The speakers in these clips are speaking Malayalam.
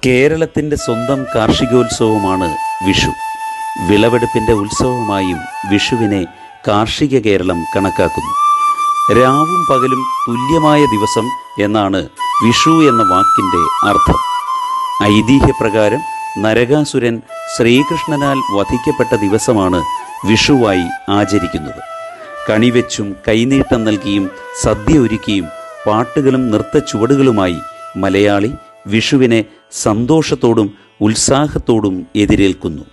കേരളത്തിൻ്റെ സ്വന്തം കാർഷികോത്സവമാണ് വിഷു. വിളവെടുപ്പിൻ്റെ ഉത്സവമായും വിഷുവിനെ കാർഷിക കേരളം കണക്കാക്കുന്നു. രാവും പകലും തുല്യമായ ദിവസം എന്നാണ് വിഷു എന്ന വാക്കിൻ്റെ അർത്ഥം. ഐതിഹ്യപ്രകാരം നരകാസുരൻ ശ്രീകൃഷ്ണനാൽ വധിക്കപ്പെട്ട ദിവസമാണ് വിഷുവായി ആചരിക്കുന്നത്. കണിവെച്ചും കൈനീട്ടം നൽകിയും സദ്യ ഒരുക്കിയും പാട്ടുകളും നൃത്തച്ചുവടുകളുമായി മലയാളി വിഷുവിനെ സന്തോഷത്തോടും ഉത്സാഹത്തോടും എതിരേൽക്കുന്നു.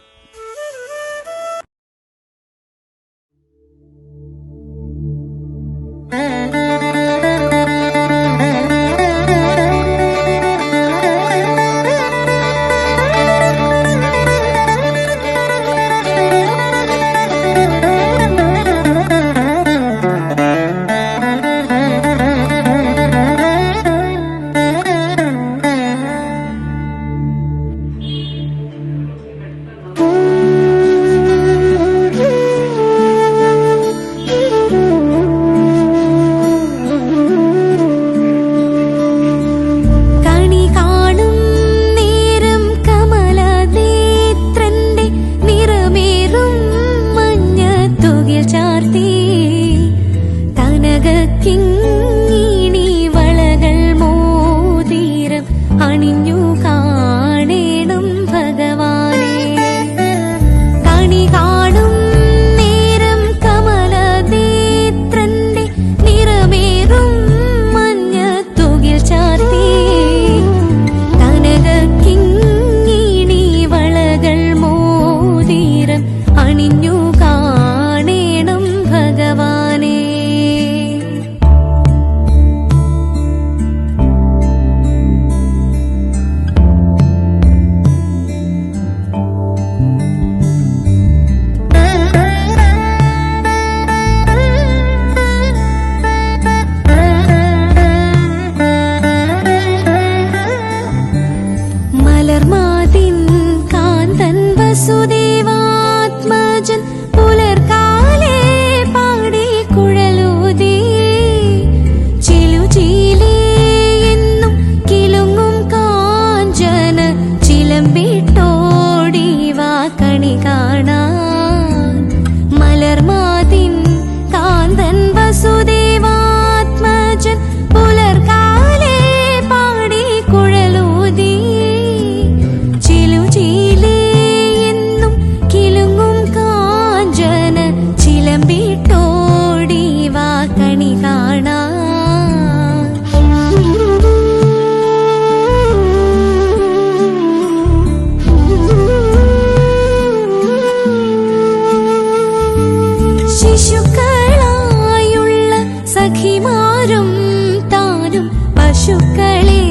പശുക്കളെ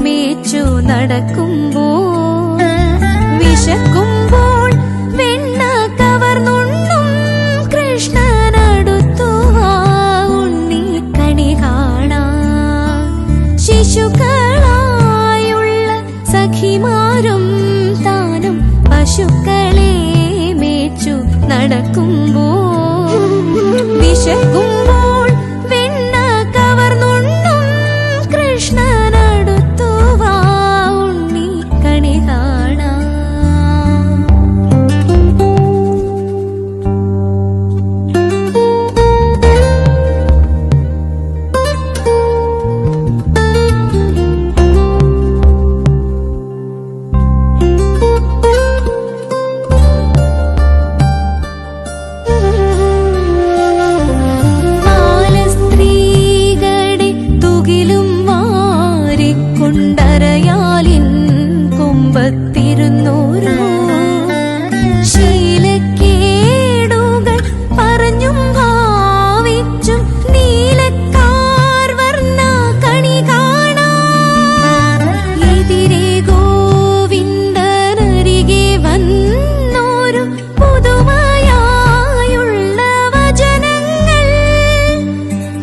മേച്ചു നടക്കുമ്പോൾ വിശക്കുമ്പോൾ വെണ്ണ കവർന്നുണ്ണും കൃഷ്ണനടുത്തു വാ ഉണ്ണി കണി കാണാൻ. ശിശുക്കളായുള്ള സഖിമാരും താനും പശുക്കളെ മേച്ചു നടക്കുമ്പോൾ വിശക്കുമ്പോൾ വെണ്ണ കവർന്നുണ്ണും കൃഷ്ണനടുത്തു വാ ഉണ്ണി കണി കാണാൻ. കൊണ്ടരയാലിൻ കൊമ്പത്തിരുന്നോരോ ശീലക്കേടുകൾ പറഞ്ഞും ഭാവിച്ചും നീലക്കാർ വർണ്ണ കണി കാണാൻ. എതിരെ ഗോവിന്ദനരികെ വന്നോരു പുതുമയായുള്ള വചനങ്ങൾ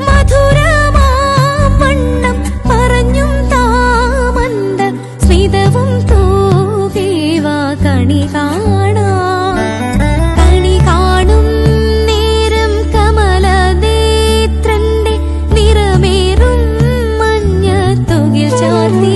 മധുരമാം വണ്ണം പറഞ്ഞും സ്മിതവും തൂകേവാ കണി കാണാൻ. കണി കാണും നേരം കമലനേത്രന്റെ നിറമേറും മഞ്ഞ തുകിൽ ചാർത്തി